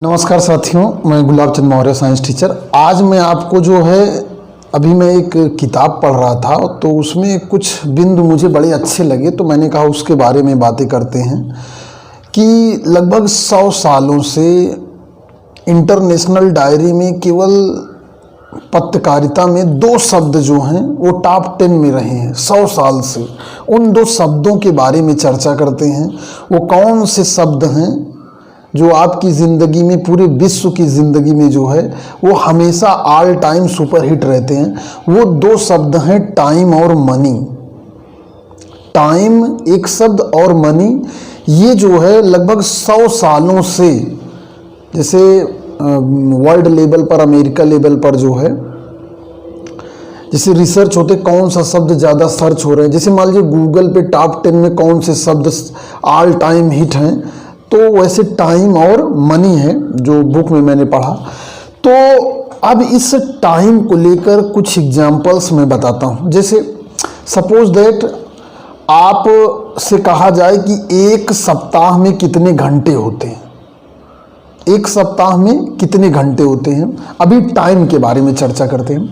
नमस्कार साथियों, मैं गुलाब चंद मौर्य साइंस टीचर। आज मैं आपको जो है अभी मैं एक किताब पढ़ रहा था तो उसमें कुछ बिंदु मुझे बड़े अच्छे लगे तो मैंने कहा उसके बारे में बातें करते हैं कि लगभग 100 सालों से इंटरनेशनल डायरी में केवल पत्रकारिता में 2 शब्द जो हैं वो टॉप 10 में रहे हैं 100 साल से। उन 2 शब्दों के बारे में चर्चा करते हैं। वो कौन से शब्द हैं जो आपकी ज़िंदगी में, पूरे विश्व की ज़िंदगी में जो है वो हमेशा ऑल टाइम सुपर हिट रहते हैं। वो 2 शब्द हैं टाइम और मनी। टाइम एक शब्द और मनी, ये जो है लगभग 100 सालों से, जैसे वर्ल्ड लेवल पर, अमेरिका लेवल पर जो है जैसे रिसर्च होते कौन सा शब्द ज़्यादा सर्च हो रहे हैं, जैसे मान लीजिए गूगल पे टॉप 10 में कौन से शब्द ऑल टाइम हिट हैं, तो वैसे टाइम और मनी है जो बुक में मैंने पढ़ा। तो अब इस टाइम को लेकर कुछ एग्जाम्पल्स मैं बताता हूँ। जैसे सपोज दैट आप से कहा जाए कि एक सप्ताह में कितने घंटे होते हैं, एक सप्ताह में कितने घंटे होते हैं, अभी टाइम के बारे में चर्चा करते हैं।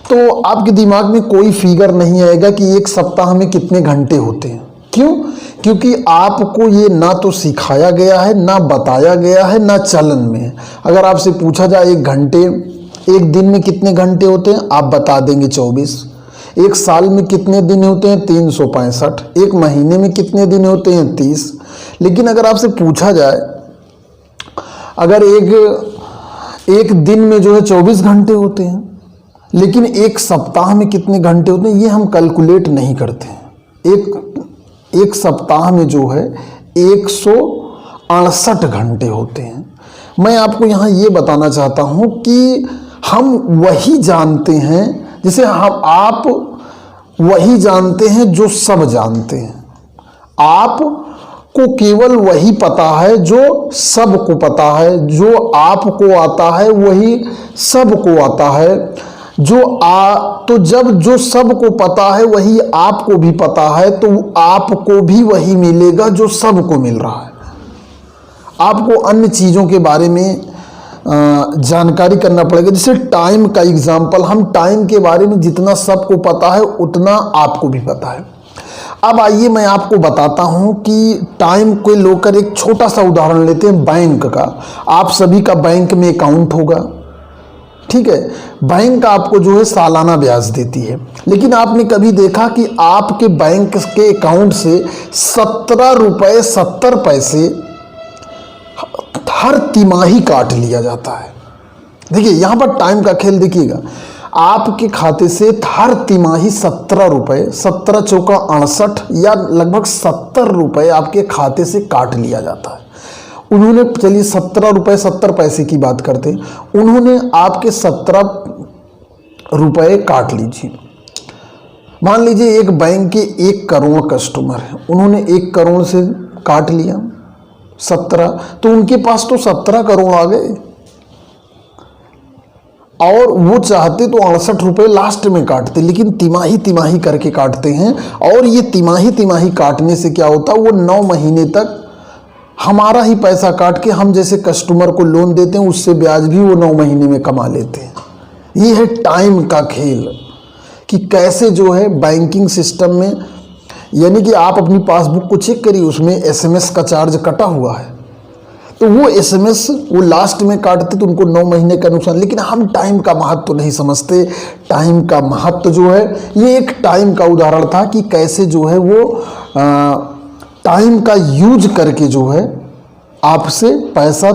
तो आपके दिमाग में कोई फिगर नहीं आएगा कि एक सप्ताह में कितने घंटे होते हैं। क्यों? क्योंकि आपको ये ना तो सिखाया गया है, ना बताया गया है, ना चलन में है। अगर आपसे पूछा जाए एक दिन में कितने घंटे होते हैं, आप बता देंगे 24। एक साल में कितने दिन होते हैं, 365। एक महीने में कितने दिन होते हैं, 30। लेकिन अगर आपसे पूछा जाए अगर एक दिन में जो है 24 घंटे होते हैं, लेकिन एक सप्ताह में कितने घंटे होते हैं, ये हम कैलकुलेट नहीं करते हैं। एक सप्ताह में जो है 168 घंटे होते हैं। मैं आपको यहाँ ये बताना चाहता हूँ कि हम वही जानते हैं, जैसे आप वही जानते हैं जो सब जानते हैं। आप को केवल वही पता है जो सबको पता है, जो आपको आता है वही सबको आता है। तो जब जो सबको पता है वही आपको भी पता है, तो आपको भी वही मिलेगा जो सबको मिल रहा है। आपको अन्य चीज़ों के बारे में जानकारी करना पड़ेगा। जैसे टाइम का एग्जाम्पल, हम टाइम के बारे में जितना सबको पता है उतना आपको भी पता है। अब आइए मैं आपको बताता हूं कि टाइम को लेकर एक छोटा सा उदाहरण लेते हैं बैंक का। आप सभी का बैंक में अकाउंट होगा, ठीक है। बैंक आपको जो है सालाना ब्याज देती है, लेकिन आपने कभी देखा कि आपके बैंक के अकाउंट से 17 रुपये 70 पैसे हर तिमाही काट लिया जाता है। देखिए यहाँ पर टाइम का खेल देखिएगा। आपके खाते से हर तिमाही 17 रुपये, 17 चौका 68 या लगभग 70 रुपये आपके खाते से काट लिया जाता है। उन्होंने, चलिए 17 रुपये 70 पैसे की बात करते हैं, उन्होंने आपके 17 रुपये काट लीजिए। मान लीजिए एक बैंक के 1 करोड़ कस्टमर हैं, उन्होंने 1 करोड़ से काट लिया 17, तो उनके पास तो 17 करोड़ आ गए और वो चाहते तो 68 रुपये लास्ट में काटते, लेकिन तिमाही तिमाही करके काटते हैं। और ये तिमाही तिमाही काटने से क्या होता है, वो 9 महीने तक हमारा ही पैसा काट के हम जैसे कस्टमर को लोन देते हैं उससे ब्याज भी वो 9 महीने में कमा लेते हैं। ये है टाइम का खेल कि कैसे जो है बैंकिंग सिस्टम में, यानी कि आप अपनी पासबुक को चेक करिए, उसमें एसएमएस का चार्ज कटा हुआ है, तो वो एसएमएस वो लास्ट में काटते तो उनको 9 महीने का नुकसान। लेकिन हम टाइम का महत्व तो नहीं समझते। टाइम का महत्व जो है, ये एक टाइम का उदाहरण था कि कैसे जो है वो टाइम का यूज करके जो है आपसे पैसा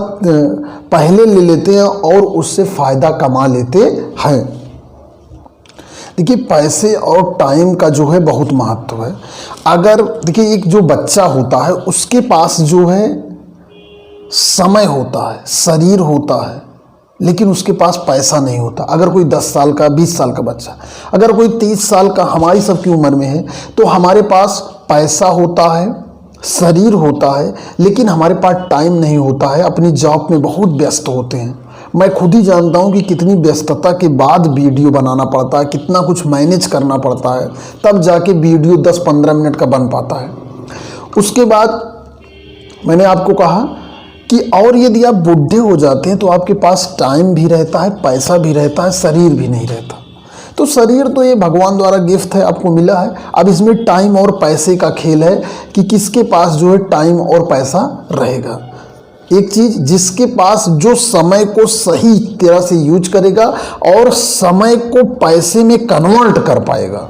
पहले ले लेते हैं और उससे फ़ायदा कमा लेते हैं। देखिए पैसे और टाइम का जो है बहुत महत्व है। अगर देखिए एक जो बच्चा होता है उसके पास जो है समय होता है, शरीर होता है, लेकिन उसके पास पैसा नहीं होता। अगर कोई 10 साल का, 20 साल का बच्चा, अगर कोई 30 साल का हमारी सबकी उम्र में है, तो हमारे पास पैसा होता है, शरीर होता है, लेकिन हमारे पास टाइम नहीं होता है। अपनी जॉब में बहुत व्यस्त होते हैं। मैं खुद ही जानता हूँ कि कितनी व्यस्तता के बाद वीडियो बनाना पड़ता है, कितना कुछ मैनेज करना पड़ता है, तब जाके वीडियो 10-15 मिनट का बन पाता है। उसके बाद मैंने आपको कहा कि और यदि आप बूढ़े हो जाते हैं तो आपके पास टाइम भी रहता है, पैसा भी रहता है, शरीर भी नहीं रहता। तो शरीर तो ये भगवान द्वारा गिफ्ट है, आपको मिला है। अब इसमें टाइम और पैसे का खेल है कि किसके पास जो है टाइम और पैसा रहेगा। एक चीज, जिसके पास जो समय को सही तरह से यूज करेगा और समय को पैसे में कन्वर्ट कर पाएगा,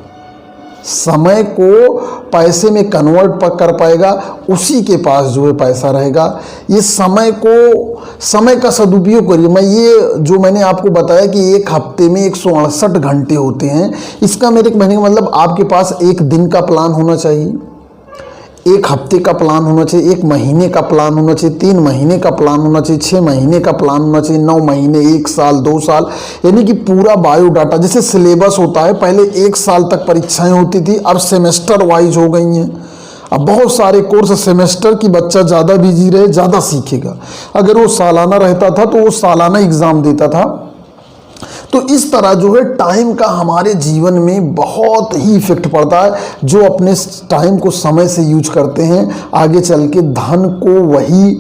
समय को पैसे में कन्वर्ट कर पाएगा, उसी के पास जो है पैसा रहेगा। ये समय का सदुपयोग करिए। जो मैंने आपको बताया कि एक हफ्ते में 168 घंटे होते हैं, इसका मेरे कहने का मतलब आपके पास एक दिन का प्लान होना चाहिए, एक हफ्ते का प्लान होना चाहिए, एक महीने का प्लान होना चाहिए, 3 महीने का प्लान होना चाहिए, 6 महीने का प्लान होना चाहिए, 9 महीने, 1 साल, 2 साल, यानी कि पूरा बायोडाटा। जैसे सिलेबस होता है, पहले 1 साल तक परीक्षाएं होती थी, अब सेमेस्टर वाइज हो गई हैं। अब बहुत सारे कोर्स सेमेस्टर की, बच्चा ज़्यादा बिजी रहे ज़्यादा सीखेगा। अगर वो सालाना रहता था तो वो सालाना एग्ज़ाम देता था। तो इस तरह जो है टाइम का हमारे जीवन में बहुत ही इफेक्ट पड़ता है। जो अपने टाइम को समय से यूज करते हैं, आगे चल के धन को वही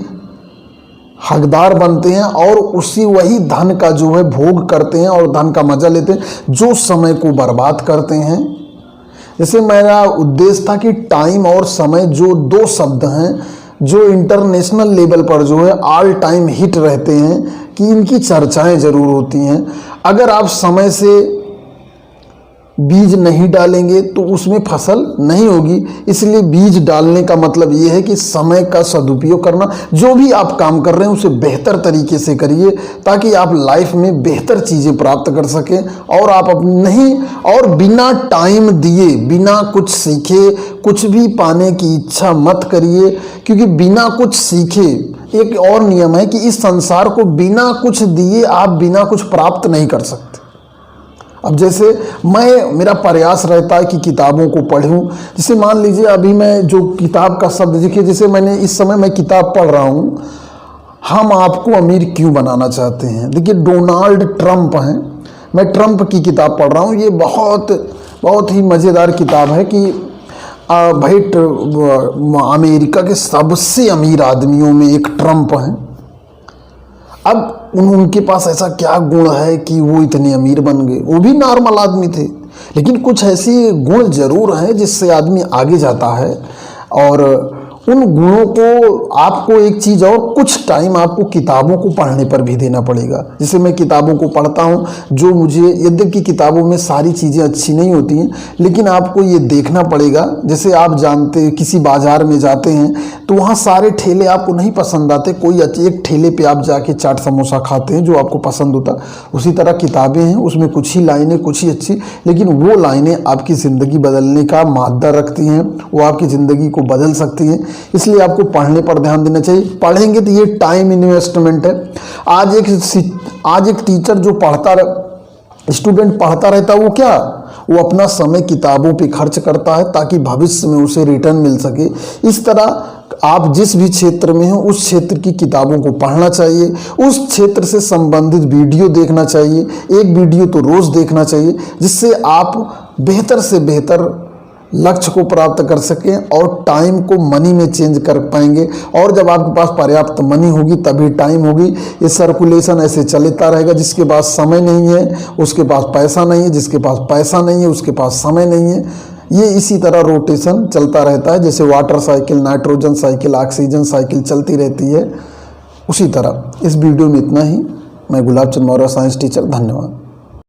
हकदार बनते हैं और वही धन का जो है भोग करते हैं और धन का मजा लेते हैं, जो समय को बर्बाद करते हैं। जैसे मेरा उद्देश्य था कि टाइम और समय जो 2 शब्द हैं जो इंटरनेशनल लेवल पर जो है ऑल टाइम हिट रहते हैं, कि इनकी चर्चाएं जरूर होती हैं। अगर आप समय से बीज नहीं डालेंगे तो उसमें फसल नहीं होगी। इसलिए बीज डालने का मतलब ये है कि समय का सदुपयोग करना। जो भी आप काम कर रहे हैं उसे बेहतर तरीके से करिए, ताकि आप लाइफ में बेहतर चीज़ें प्राप्त कर सकें। और आप नहीं, और बिना टाइम दिए, बिना कुछ सीखे कुछ भी पाने की इच्छा मत करिए, क्योंकि बिना कुछ सीखे, एक और नियम है कि इस संसार को बिना कुछ दिए आप बिना कुछ प्राप्त नहीं कर सकते। अब जैसे मेरा प्रयास रहता है कि किताबों को पढूं। जैसे मान लीजिए अभी मैं जो किताब का शब्द देखिए, जैसे इस समय मैं किताब पढ़ रहा हूं, हम आपको अमीर क्यों बनाना चाहते हैं। देखिए डोनाल्ड ट्रंप हैं, मैं ट्रंप की किताब पढ़ रहा हूं। ये बहुत ही मज़ेदार किताब है कि भाई अमेरिका के सबसे अमीर आदमियों में एक ट्रंप हैं। अब उनके पास ऐसा क्या गुण है कि वो इतने अमीर बन गए। वो भी नॉर्मल आदमी थे, लेकिन कुछ ऐसे गुण जरूर हैं जिससे आदमी आगे जाता है। और उन गुणों को आपको एक चीज़ और, कुछ टाइम आपको किताबों को पढ़ने पर भी देना पड़ेगा। जैसे मैं किताबों को पढ़ता हूँ, जो मुझे, यद्यपि किताबों में सारी चीज़ें अच्छी नहीं होती हैं, लेकिन आपको ये देखना पड़ेगा। जैसे आप जानते, किसी बाज़ार में जाते हैं तो वहाँ सारे ठेले आपको नहीं पसंद आते, कोई एक ठेले पे आप जाके चाट समोसा खाते हैं जो आपको पसंद होता। उसी तरह किताबें हैं, उसमें कुछ ही लाइनें कुछ ही अच्छी, लेकिन वो लाइनें आपकी ज़िंदगी बदलने का मादा रखती हैं, वो आपकी ज़िंदगी को बदल सकती हैं। इसलिए आपको पढ़ने पर ध्यान देना चाहिए। पढ़ेंगे तो ये टाइम इन्वेस्टमेंट है। आज एक टीचर जो स्टूडेंट पढ़ता रहता है, वो अपना समय किताबों पे खर्च करता है ताकि भविष्य में उसे रिटर्न मिल सके। इस तरह आप जिस भी क्षेत्र में हो उस क्षेत्र की किताबों को पढ़ना चाहिए, उस क्षेत्र से संबंधित वीडियो देखना चाहिए, एक वीडियो तो रोज़ देखना चाहिए, जिससे आप बेहतर से बेहतर लक्ष्य को प्राप्त कर सकें और टाइम को मनी में चेंज कर पाएंगे। और जब आपके पास पर्याप्त मनी होगी तभी टाइम होगी। ये सर्कुलेशन ऐसे चलता रहेगा। जिसके पास समय नहीं है उसके पास पैसा नहीं है, जिसके पास पैसा नहीं है उसके पास समय नहीं है। ये इसी तरह रोटेशन चलता रहता है, जैसे water cycle, nitrogen cycle, oxygen cycle चलती रहती है। उसी तरह इस वीडियो में इतना ही। मैं गुलाब चंद मौर्य, साइंस टीचर। धन्यवाद।